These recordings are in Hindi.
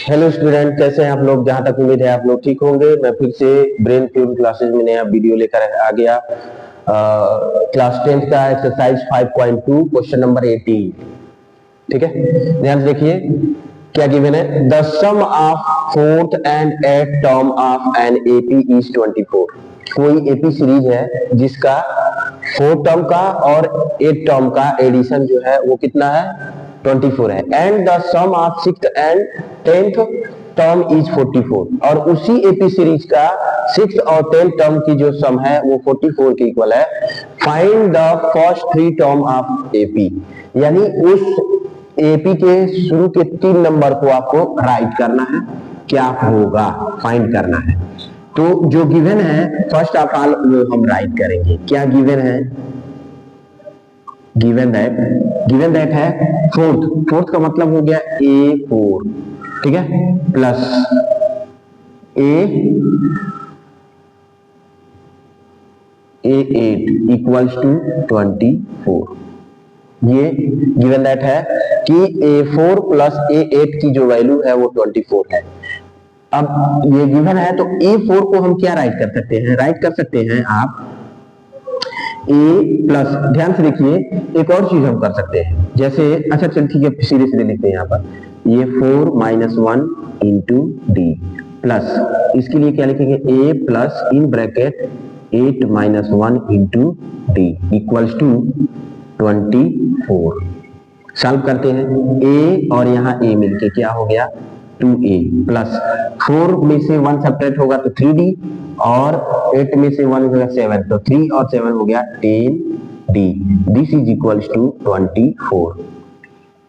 हेलो स्टूडेंट, कैसे हैं आप लोग। जहां तक उम्मीद है आप लोग ठीक होंगे। मैं फिर से ब्रेन फ्यूल क्लासेस में नया वीडियो लेकर आ गया। क्लास 10th का एक्सरसाइज 5.2 क्वेश्चन नंबर 18। ठीक है, ध्यान से देखिए क्या गिवन है। The sum of fourth and eighth term of an AP is 24। कोई एपी सीरीज है जिसका फोर्थ टर्म का और एट टर्म का एडिशन जो है वो कितना है, 24 है। And the sum of sixth and 10th term is 44। और उसी एपी सीरीज का सिक्स्थ और 10th टर्म की जो सम है वो 44 के इक्वल है। Find the first 3 term of AP, यानी उस एपी के शुरू के 3 नंबर को आपको राइट करना है। क्या होगा, फाइंड करना है। तो जो गिवन है फर्स्ट ऑफ ऑल वो हम राइट करेंगे। क्या गिवन है, गिवन दैट है फोर्थ का मतलब हो गया A4, ठीक है, प्लस A8 इक्वल्स टू 24। ये गिवन दैट है कि A4 प्लस A8 की जो वैल्यू है वो 24 है। अब ये गिवन है तो A4 को हम क्या राइट कर सकते हैं, राइट कर सकते हैं आप A प्लस, ध्यान से देखिए एक और चीज हम कर सकते हैं। जैसे अच्छा चल ठीक है, सीधे सीधे लिखते हैं यहाँ पर, ये 4 - 1 इंटू डी प्लस, इसके लिए क्या लिखेंगे, A plus in bracket 8 - 1 into d equals to 24। Solve करते हैं, A और यहाँ A मिलके क्या हो गया 2A प्लस 4 में से 1 सब्ट्रैक्ट होगा तो 3D और 8 में से 1 होगा 7, तो 3 और 7 हो गया 10D। This is equals to 24।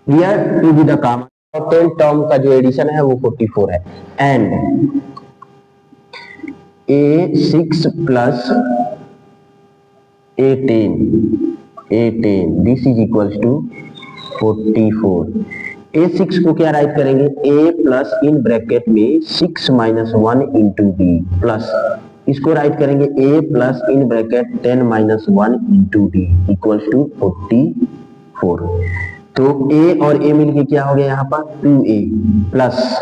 Here to be the common और 10 टर्म का जो एडिशन है वो 44 है। And A6 plus A10 this is equals to 44। A6 को क्या राइट करेंगे, A प्लस इन ब्रैकेट में 6 - 1 इंटू डी प्लस, इसको राइट करेंगे A plus in bracket 10 - 1 into d equals to 44। तो A और A मिलके क्या हो गया यहाँ पर 2A प्लस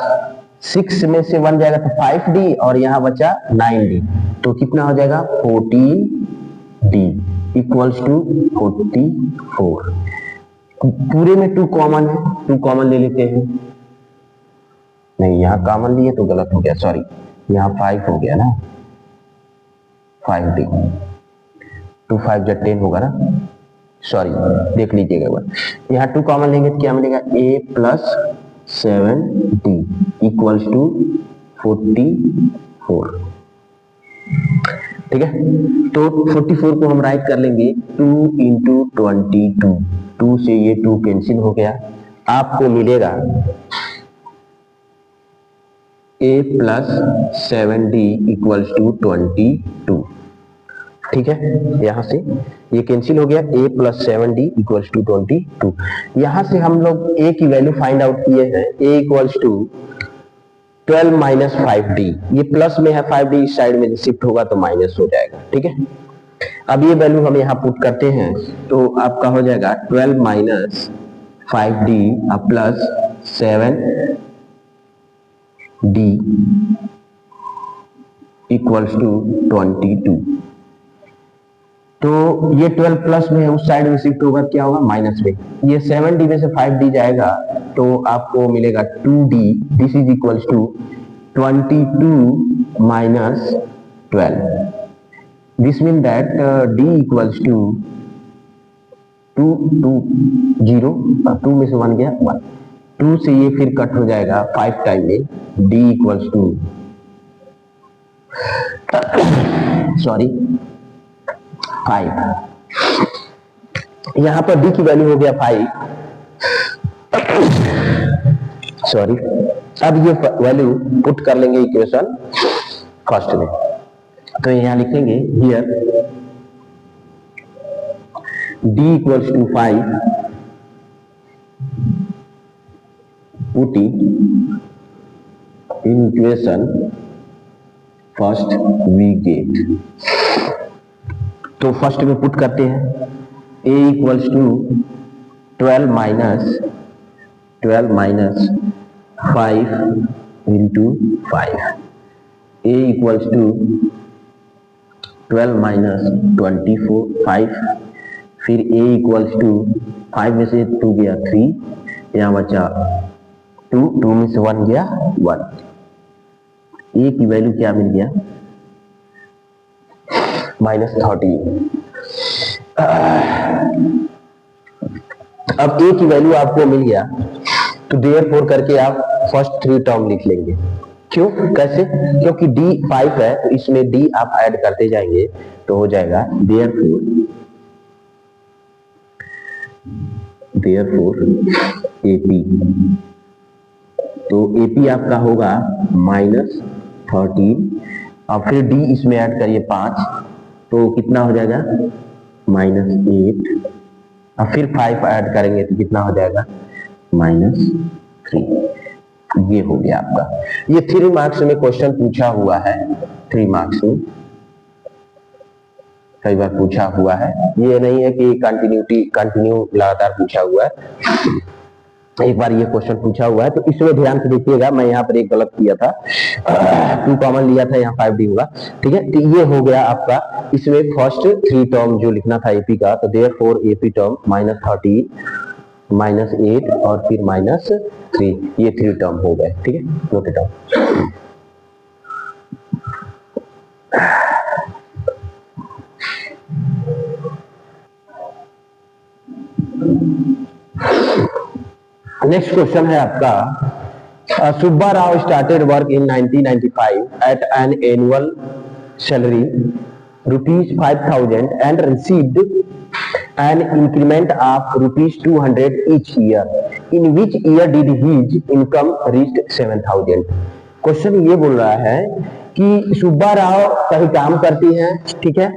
6 में से 1 जाएगा तो 5D और यहाँ बचा 9D, तो कितना हो जाएगा 14D इक्वल्स टू 44। पूरे में 2 कॉमन है, 2 कॉमन ले लेते हैं। नहीं, यहाँ कॉमन लिए तो गलत हो गया, सॉरी, यहाँ 5 हो गया ना, 5D, 2 - 5 = 10 होगा ना, सॉरी, देख लीजिएगा एक बार। यहाँ 2 कॉमन लेंगे तो क्या मिलेगा, A plus 7D equals to 44। ठीक है, तो 44 को हम राइट कर लेंगे 2 इंटू 22, 2 से ये 2 कैंसिल हो गया, आपको मिलेगा A plus 7D equals to 22। ठीक है, यहां से ये कैंसिल हो गया, A plus 7D equals to 22। यहां से हम लोग A की वैल्यू फाइंड आउट किए हैं, A इक्वल्स टू 12 - 5D, ये प्लस में है, 5D इस साइड में शिफ्ट होगा तो माइनस हो जाएगा। ठीक है, अब ये वैल्यू हम यहाँ पुट करते हैं तो आपका हो जाएगा 12 - 5D plus 7D equals to 22। तो ये 12 प्लस में है, उस साइड में शिफ्ट होगा क्या होगा माइनस में, ये 7D में से 5D जाएगा तो आपको मिलेगा 2D। This is equals to 22 minus 12। This mean that D equals to 2 में से 1 गया 1, 2 से ये फिर कट हो जाएगा 5 टाइम में, D इक्वल्स टू सॉरी 5। यहां पर D की वैल्यू हो गया 5, सॉरी। अब ये वैल्यू पुट कर लेंगे इक्वेशन फर्स्ट में, तो यहां लिखेंगे here D equals to 5 putting in equation first we get, तो फर्स्ट में पुट करते हैं A equals to 12 minus 12 minus 5 into 5, a equals to 12 minus 24 5, फिर a इक्वल्स टू 5 में से 2 गया 3, यहाँ बचा 2, 2 में से 1 गया 1, a की वैल्यू क्या मिल गया -13। अब a की वैल्यू आपको मिल गया तो देयरफॉर करके आप फर्स्ट 3 टर्म लिख लेंगे। क्यों, कैसे? क्योंकि d 5 है तो इसमें d आप ऐड करते जाएंगे तो हो जाएगा देयरफॉर AP, तो AP आपका होगा -13, और फिर d इसमें ऐड करिए 5, तो कितना हो जाएगा -8, और फिर 5 ऐड करेंगे तो कितना हो जाएगा -3। ये हो गया आपका। ये 3 मार्क्स में क्वेश्चन पूछा हुआ है, 3 मार्क्स में कई बार पूछा हुआ है, ये नहीं है कि कंटिन्यू लगातार पूछा हुआ है, एक बार ये क्वेश्चन पूछा हुआ है। तो इसमें ध्यान से देखिएगा, मैं यहाँ पर एक गलत किया था, 2 कॉमन लिया था, यहाँ 5d होगा, ठीक है। तो ये हो गया आपका, इसमें फर्स्ट 3 टर्म जो लिखना था AP का, तो देयरफॉर AP टर्म -13 -8 और फिर -3, ये 3 टर्म हो गए, ठीक है, note it down. Next question है आपका, Subba Rao started work in 1995 at an annual salary ₹5,000 and received an increment of ₹200 each year. In which year did his income reach 7,000? Question ये बोल रहा है कि सुब्बा राव कहीं काम करती हैं, ठीक है,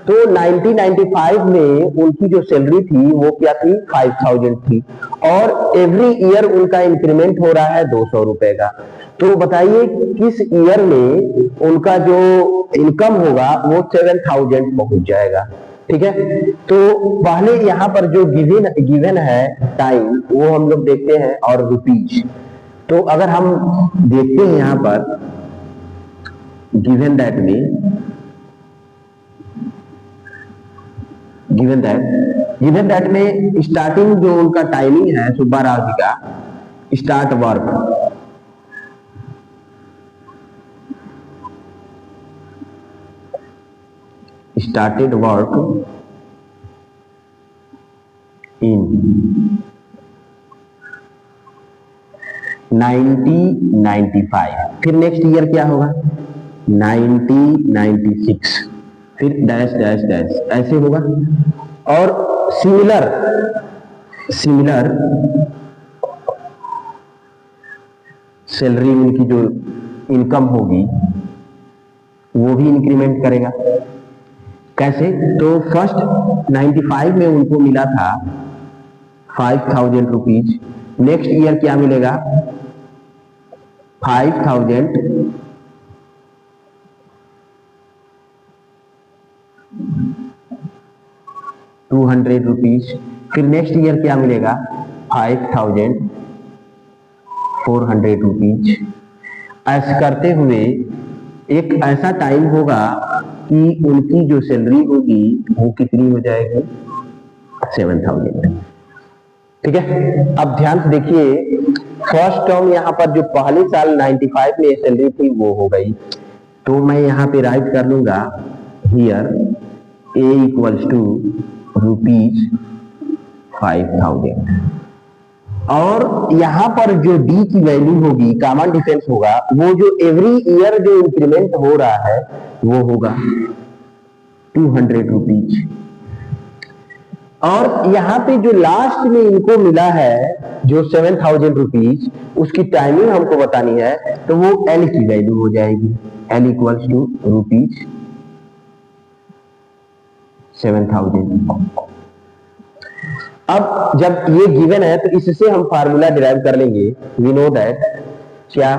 तो 1995 में उनकी जो सैलरी थी वो क्या थी 5,000 थी, और एवरी ईयर उनका इंक्रीमेंट हो रहा है 200 रुपए का। तो बताइए किस ईयर में उनका जो इनकम होगा वो 7,000 पहुंच जाएगा, ठीक है। तो पहले यहाँ पर जो गिवन है टाइम वो हम लोग देखते हैं, और रुपीज। तो अगर हम देखते हैं यहाँ पर गिवन दैट में स्टार्टिंग जो उनका टाइमिंग है सुब्बा राव जी का, start work started work in 1995, फिर नेक्स्ट ईयर क्या होगा 1996, फिर डैश डैश डैश ऐसे होगा। और सिमिलर सैलरी उनकी जो इनकम होगी वो भी इंक्रीमेंट करेगा। कैसे? तो फर्स्ट 95 में उनको मिला था 5,000 रुपीज, नेक्स्ट ईयर क्या मिलेगा 5,200 रुपीज, फिर नेक्स्ट ईयर क्या मिलेगा 5,400 रुपीज। ऐसा करते हुए एक ऐसा टाइम होगा कि उनकी जो सैलरी होगी वो कितनी हो जाएगी 7,000, ठीक है। अब ध्यान से देखिए, फर्स्ट टर्म यहाँ पर जो पहले साल 95 में सैलरी थी वो हो गई, तो मैं यहाँ पे राइट कर लूंगा हियर A इक्वल्स टू ₹5,000, और यहाँ पर जो D की वैल्यू होगी, कॉमन डिफरेंस होगा, वो जो एवरी ईयर जो इंक्रीमेंट हो रहा है वो होगा 200 रुपीज। और यहाँ पे जो लास्ट में इनको मिला है जो 7,000 रुपीज, उसकी टाइमिंग हमको बतानी है, तो वो L की वैल्यू हो जाएगी, L इक्वल्स टू ₹7,000। अब जब ये गिवन है तो इससे हम फार्मूला डिराइव कर लेंगे। वी नो दैट क्या,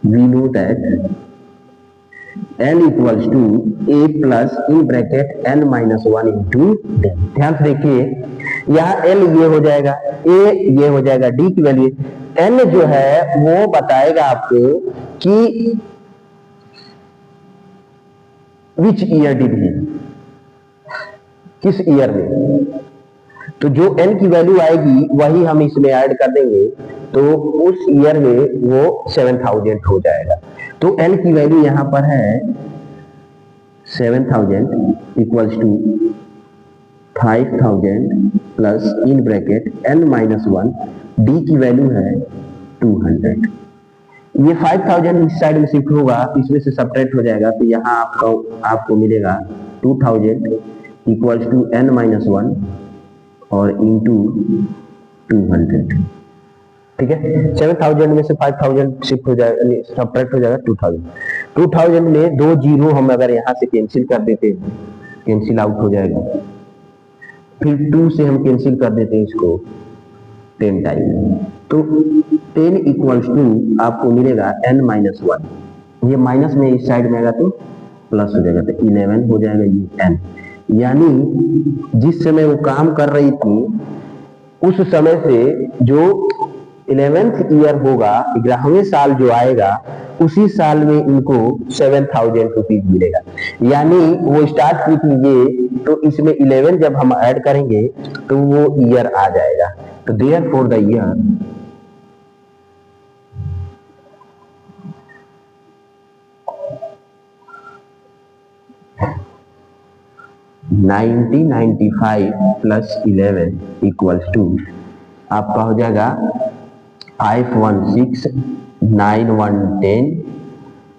we know that L equals to A plus in bracket N minus 1 into D। ध्यान से देखिए, यहाँ L ये हो जाएगा, A ये हो जाएगा, D की वैल्यू, N जो है वो बताएगा आपको कि विच ईयर डिड ही, किस ईयर में। तो जो n की वैल्यू आएगी वही हम इसमें ऐड कर देंगे, तो उस ईयर में वो 7000 हो जाएगा। तो n की वैल्यू यहां पर है 7000 equals to 5000 plus in bracket n minus 1, d की वैल्यू है 200। ये 5000 इस साइड में शिफ्ट होगा, इसमें से सब्ट्रैक्ट हो जाएगा, तो यहाँ आपको मिलेगा 2000 इक्वल्स टू n माइनस 1 और इंटू 200। ठीक है, 7000 में से 5000 शिफ्ट हो जाएगा, सब्ट्रैक्ट हो जाएगा 2000 में 2 जीरो हम अगर यहाँ से कैंसिल कर देते हैं, कैंसिल आउट हो जाएगा, फिर 2 से हम कैंसिल कर देते हैं इसको 10 टाइम, तो 10 इक्वल्स टू आपको मिलेगा n माइनस 1। ये माइनस में इस साइड में आएगा तो प्लस हो जाएगा, तो 11 हो जाएगा ये n। यानी जिस समय वो काम कर रही थी उस समय से जो 11th ईयर होगा, 11वें साल जो आएगा, उसी साल में इनको 7000 रुपीज मिलेगा। यानी वो स्टार्ट की थी ये, तो इसमें 11 जब हम ऐड करेंगे तो वो ईयर आ जाएगा। तो therefore the year 1995 plus 11 equals to आपका हो जाएगा 516 9110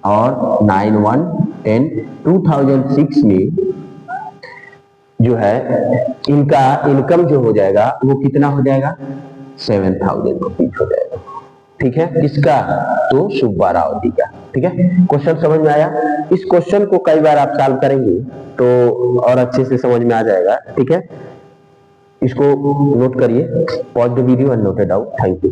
और 9110। 2006 में जो है इनका इनकम जो हो जाएगा वो कितना हो जाएगा, 7000 रुपीज हो जाएगा। ठीक है, किसका, तो सुब्बा राव जी का। ठीक है, क्वेश्चन समझ में आया। इस क्वेश्चन को कई बार आप सॉल्व करेंगे तो और अच्छे से समझ में आ जाएगा। ठीक है, इसको नोट करिए, pause the video and note it down. Thank you.